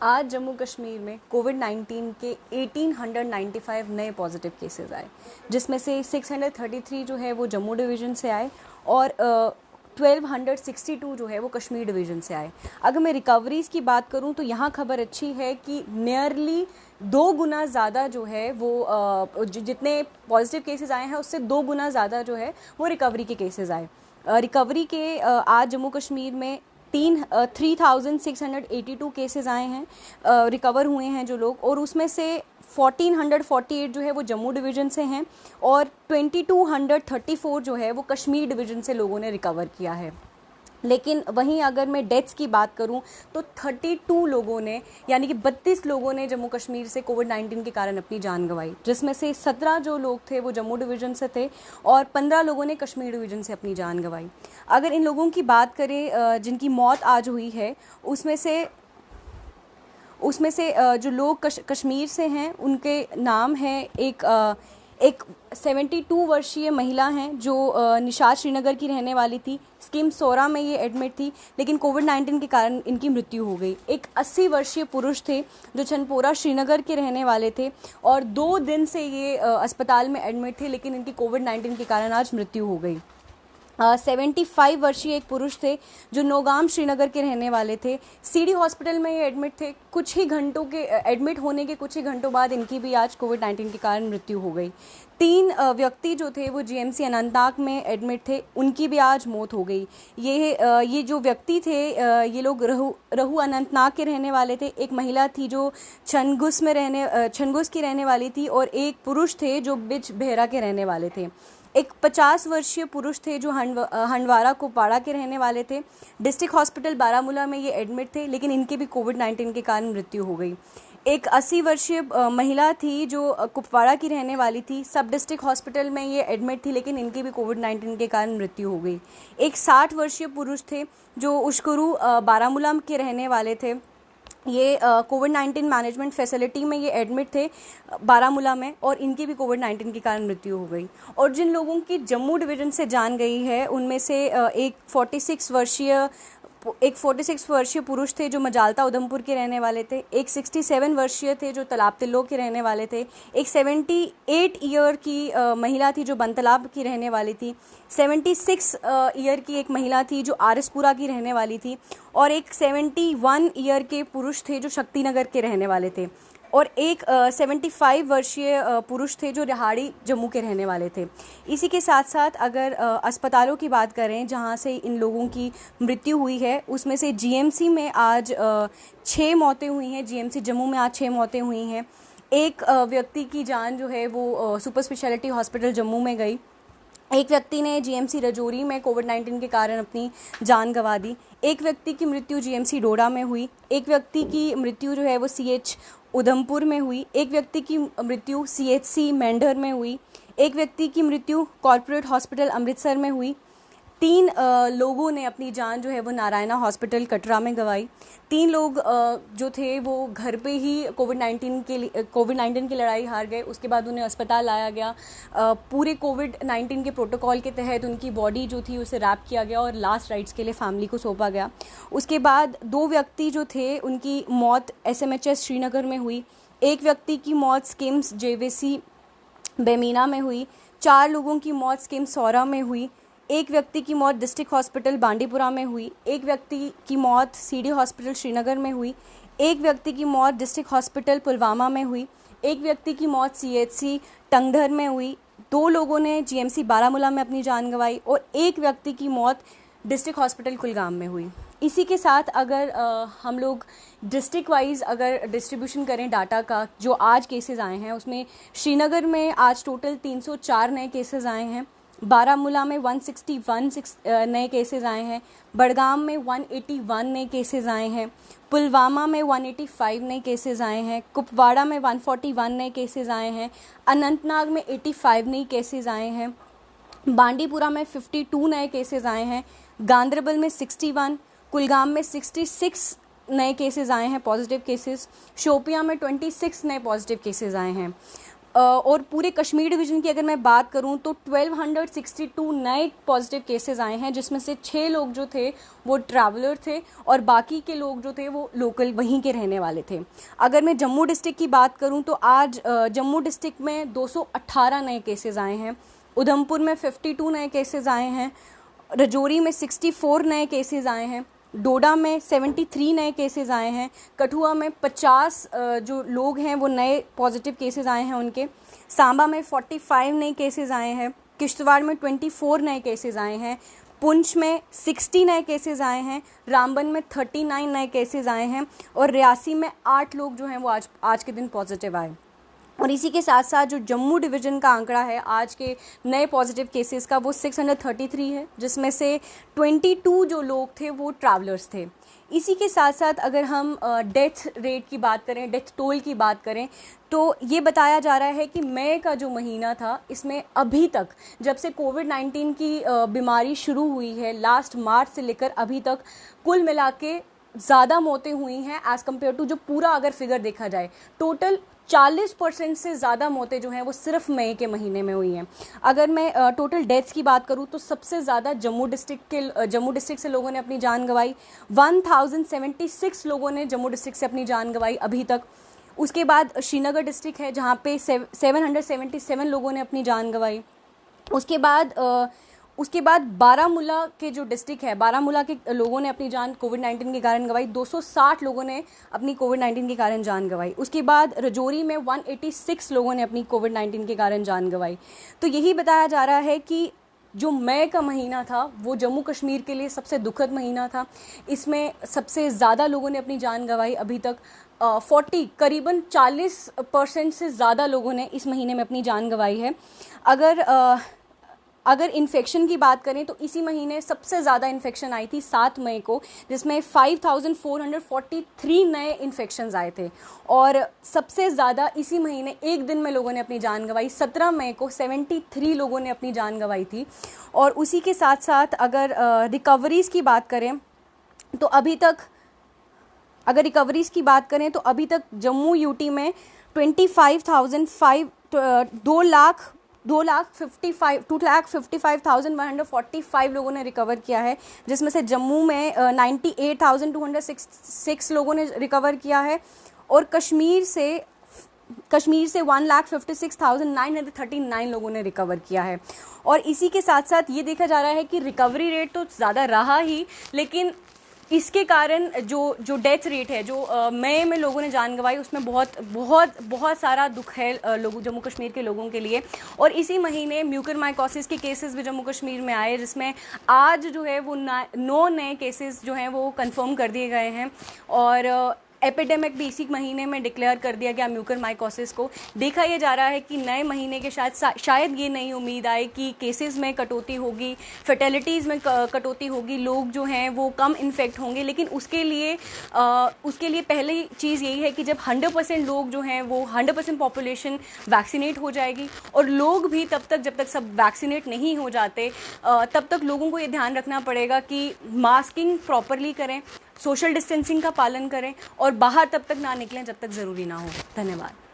आज जम्मू कश्मीर में कोविड-19 के 1895 नए पॉजिटिव केसेस आए, जिसमें से 633 जो है वो जम्मू डिवीज़न से आए और 1262 जो है वो कश्मीर डिवीज़न से आए। अगर मैं रिकवरीज़ की बात करूं तो यहाँ खबर अच्छी है कि नियरली 2 गुना ज़्यादा जो है वो जितने पॉजिटिव केसेस आए हैं उससे 2 गुना ज़्यादा जो है वो रिकवरी के केसेस आए। रिकवरी के आज जम्मू कश्मीर में 3682 केसेस आए हैं, रिकवर हुए हैं जो लोग, और उसमें से 1448 जो है वो जम्मू डिवीज़न से हैं और 2234 जो है वो कश्मीर डिवीज़न से लोगों ने रिकवर किया है। लेकिन वहीं अगर मैं डेथ्स की बात करूं तो 32 लोगों ने यानी कि 32 लोगों ने जम्मू कश्मीर से कोविड-19 के कारण अपनी जान गंवाई, जिसमें से 17 जो लोग थे वो जम्मू डिवीज़न से थे और 15 लोगों ने कश्मीर डिवीज़न से अपनी जान गंवाई। अगर इन लोगों की बात करें जिनकी मौत आज हुई है उसमें से जो लोग कश्मीर से हैं उनके नाम हैं, एक 72 वर्षीय महिला हैं जो निशात श्रीनगर की रहने वाली थी। स्कीम सोरा में ये एडमिट थी, लेकिन कोविड-19 के कारण इनकी मृत्यु हो गई। एक 80 वर्षीय पुरुष थे जो छनपोरा श्रीनगर के रहने वाले थे और 2 दिन से ये अस्पताल में एडमिट थे, लेकिन इनकी कोविड-19 के कारण आज मृत्यु हो गई। 75 वर्षीय एक पुरुष थे जो नौगाम श्रीनगर के रहने वाले थे। सीडी हॉस्पिटल में ये एडमिट थे। कुछ ही घंटों के एडमिट होने के कुछ ही घंटों बाद इनकी भी आज कोविड-19 के कारण मृत्यु हो गई। 3 व्यक्ति जो थे वो जीएमसी अनंतनाग में एडमिट थे, उनकी भी आज मौत हो गई। ये जो व्यक्ति थे ये लोग रहू अनंतनाग के रहने वाले थे। एक महिला थी जो छनगुस की रहने वाली थी और एक पुरुष थे जो बिज बेहरा के रहने वाले थे। एक 50 वर्षीय पुरुष थे जो हंडवारा कुपवाड़ा के रहने वाले थे। डिस्ट्रिक्ट हॉस्पिटल बारामूला में ये एडमिट थे, लेकिन इनके भी कोविड-19 के कारण मृत्यु हो गई। एक 80 वर्षीय महिला थी जो कुपवाड़ा की रहने वाली थी। सब डिस्ट्रिक्ट हॉस्पिटल में ये एडमिट थी, लेकिन इनकी भी कोविड-19 के कारण मृत्यु हो गई। एक 60 वर्षीय पुरुष थे जो उशकुरू बारामूला के रहने वाले थे। ये कोविड-19 मैनेजमेंट फैसिलिटी में ये एडमिट थे बारामूला में और इनकी भी कोविड-19 के कारण मृत्यु हो गई। और जिन लोगों की जम्मू डिवीज़न से जान गई है उनमें से एक 46 वर्षीय पुरुष थे जो मजालता उधमपुर के रहने वाले थे। एक 67 वर्षीय थे जो तालाब तिल्लो के रहने वाले थे। एक 78 ईयर की महिला थी जो बनतालाब की रहने वाली थी। 76 ईयर की एक महिला थी जो आरएसपुरा की रहने वाली थी और एक 71 ईयर के पुरुष थे जो शक्तिनगर के रहने वाले थे और एक 75 वर्षीय पुरुष थे जो रिहाड़ी जम्मू के रहने वाले थे। इसी के साथ साथ अगर अस्पतालों की बात करें जहां से इन लोगों की मृत्यु हुई है, उसमें से जीएमसी में आज 6 मौतें हुई हैं। जीएमसी जम्मू में आज 6 मौतें हुई हैं। एक व्यक्ति की जान जो है वो सुपर स्पेशलिटी हॉस्पिटल जम्मू में गई। एक व्यक्ति ने जीएमसी रजौरी में कोविड-19 के कारण अपनी जान गंवा दी। एक व्यक्ति की मृत्यु जीएमसी डोडा में हुई। एक व्यक्ति की मृत्यु जो है वो सीएच उधमपुर में हुई। एक व्यक्ति की मृत्यु सीएचसी मेंढर में हुई। एक व्यक्ति की मृत्यु कॉर्पोरेट हॉस्पिटल अमृतसर में हुई। 3 लोगों ने अपनी जान जो है वो नारायणा हॉस्पिटल कटरा में गंवाई। 3 लोग जो थे वो घर पे ही कोविड-19 की लड़ाई हार गए। उसके बाद उन्हें अस्पताल लाया गया। पूरे कोविड-19 के प्रोटोकॉल के तहत उनकी बॉडी जो थी उसे रैप किया गया और लास्ट राइट्स के लिए फैमिली को सौंपा गया। उसके बाद 2 व्यक्ति जो थे उनकी मौत एसएमएचएस श्रीनगर में हुई। एक व्यक्ति की मौत स्किम्स जेवीसी बेमीना में हुई। 4 लोगों की मौत स्किम्स सौरा में हुई। एक व्यक्ति की मौत डिस्ट्रिक्ट हॉस्पिटल बांडीपुरा में हुई। एक व्यक्ति की मौत सीडी हॉस्पिटल श्रीनगर में हुई। एक व्यक्ति की मौत डिस्ट्रिक्ट हॉस्पिटल पुलवामा में हुई। एक व्यक्ति की मौत सीएचसी टंगधर में हुई। 2 लोगों ने जीएमसी बारामूला में अपनी जान गंवाई और एक व्यक्ति की मौत डिस्ट्रिक्ट हॉस्पिटल कुलगाम में हुई। इसी के साथ अगर हम लोग डिस्ट्रिक्ट वाइज अगर डिस्ट्रीब्यूशन करें डाटा का, जो आज केसेस आए हैं उसमें श्रीनगर में आज टोटल 304 नए केसेस आए हैं। बारामूला में 161 नए केसेस आए हैं। बड़गाम में 181 नए केसेस आए हैं। पुलवामा में 185 नए केसेस आए हैं। कुपवाड़ा में 141 नए केसेस आए हैं। अनंतनाग में 85 नए केसेस आए हैं। बांडीपुरा में 52 नए केसेस आए हैं। गांदरबल में 61, कुलगाम में 66 नए केसेस आए हैं पॉजिटिव केसेस। शोपियां में 26 नए पॉजिटिव केसेस आए हैं। और पूरे कश्मीर डिवीज़न की अगर मैं बात करूं तो 1262 नए पॉजिटिव केसेस आए हैं, जिसमें से 6 लोग जो थे वो ट्रैवलर थे और बाकी के लोग जो थे वो लोकल वहीं के रहने वाले थे। अगर मैं जम्मू डिस्ट्रिक्ट की बात करूं तो आज जम्मू डिस्ट्रिक्ट में 218 नए केसेस आए हैं, उधमपुर में 52 नए केसेस आए हैं, राजौरी में 64 नए केसेस आए हैं, डोडा में 73 नए केसेस आए हैं, कठुआ में 50 जो लोग हैं वो नए पॉजिटिव केसेस आए हैं उनके, सांबा में 45 नए केसेस आए हैं, किश्तवाड़ में 24 नए केसेस आए हैं, पुंछ में 60 नए केसेस आए हैं, रामबन में 39 नए केसेस आए हैं और रियासी में 8 लोग जो हैं वो आज के दिन पॉजिटिव आए। और इसी के साथ साथ जो जम्मू डिवीज़न का आंकड़ा है आज के नए पॉजिटिव केसेस का वो 633 है, जिसमें से 22 जो लोग थे वो ट्रैवलर्स थे। इसी के साथ साथ अगर हम डेथ रेट की बात करें, डेथ टोल की बात करें, तो ये बताया जा रहा है कि मई का जो महीना था इसमें अभी तक जब से कोविड-19 की बीमारी शुरू हुई है लास्ट मार्च से लेकर अभी तक कुल मिला के ज़्यादा मौतें हुई हैं एज़ कम्पेयर टू जो पूरा अगर फिगर देखा जाए। टोटल 40% से ज़्यादा मौतें जो हैं वो सिर्फ मई के महीने में हुई हैं। अगर मैं टोटल डेथ्स की बात करूँ तो सबसे ज़्यादा जम्मू डिस्ट्रिक्ट से लोगों ने अपनी जान गंवाई। 1076 लोगों ने जम्मू डिस्ट्रिक्ट से अपनी जान गंवाई अभी तक। उसके बाद श्रीनगर डिस्ट्रिक्ट है जहाँ पे 777 लोगों ने अपनी जान गंवाई। उसके बाद बारामूला के जो डिस्ट्रिक्ट है, बारामूला के लोगों ने अपनी जान कोविड-19 के कारण गंवाई। 260 लोगों ने अपनी कोविड-19 के कारण जान गंवाई। उसके बाद राजौरी में 186 लोगों ने अपनी कोविड-19 के कारण जान गंवाई। तो यही बताया जा रहा है कि जो मई का महीना था वो जम्मू कश्मीर के लिए सबसे दुखद महीना था। इसमें सबसे ज़्यादा लोगों ने अपनी जान गंवाई अभी तक। करीबन 40% से ज़्यादा लोगों ने इस महीने में अपनी जान गंवाई है। अगर इन्फेक्शन की बात करें तो इसी महीने सबसे ज़्यादा इन्फेक्शन आई थी 7 मई को, जिसमें 5443 नए इन्फेक्शंस आए थे। और सबसे ज़्यादा इसी महीने एक दिन में लोगों ने अपनी जान गंवाई। 17 मई को 73 लोगों ने अपनी जान गंवाई थी। और उसी के साथ साथ अगर रिकवरीज़ की बात करें तो अभी तक जम्मू यूटी में 2,55,145 लोगों ने रिकवर किया है, जिसमें से जम्मू में 98,206 लोगों ने रिकवर किया है और कश्मीर से 1,56,939 लोगों ने रिकवर किया है। और इसी के साथ साथ ये देखा जा रहा है कि रिकवरी रेट तो ज़्यादा रहा ही, लेकिन इसके कारण जो डेथ रेट है, जो मई में लोगों ने जान गंवाई, उसमें बहुत सारा दुख है लोगों जम्मू कश्मीर के लोगों के लिए। और इसी महीने म्यूकरमाइकोसिस के केसेस भी जम्मू कश्मीर में आए, जिसमें आज जो है वो 9 नए केसेस जो हैं वो कंफर्म कर दिए गए हैं। और एपिडेमिक भी इसी महीने में डिक्लेयर कर दिया गया म्यूकरमाइकोसिस को। देखा यह जा रहा है कि नए महीने के शायद ये नई उम्मीद आए कि केसेस में कटौती होगी, फर्टिलिटीज़ में कटौती होगी, लोग जो हैं वो कम इन्फेक्ट होंगे। लेकिन उसके लिए पहली चीज़ यही है कि जब 100% लोग जो हैं वो 100% पॉपुलेशन वैक्सीनेट हो जाएगी, और लोग भी जब तक सब वैक्सीनेट नहीं हो जाते तब तक लोगों को ये ध्यान रखना पड़ेगा कि मास्किंग प्रॉपरली करें, सोशल डिस्टेंसिंग का पालन करें और बाहर तब तक ना निकलें जब तक ज़रूरी ना हो। धन्यवाद।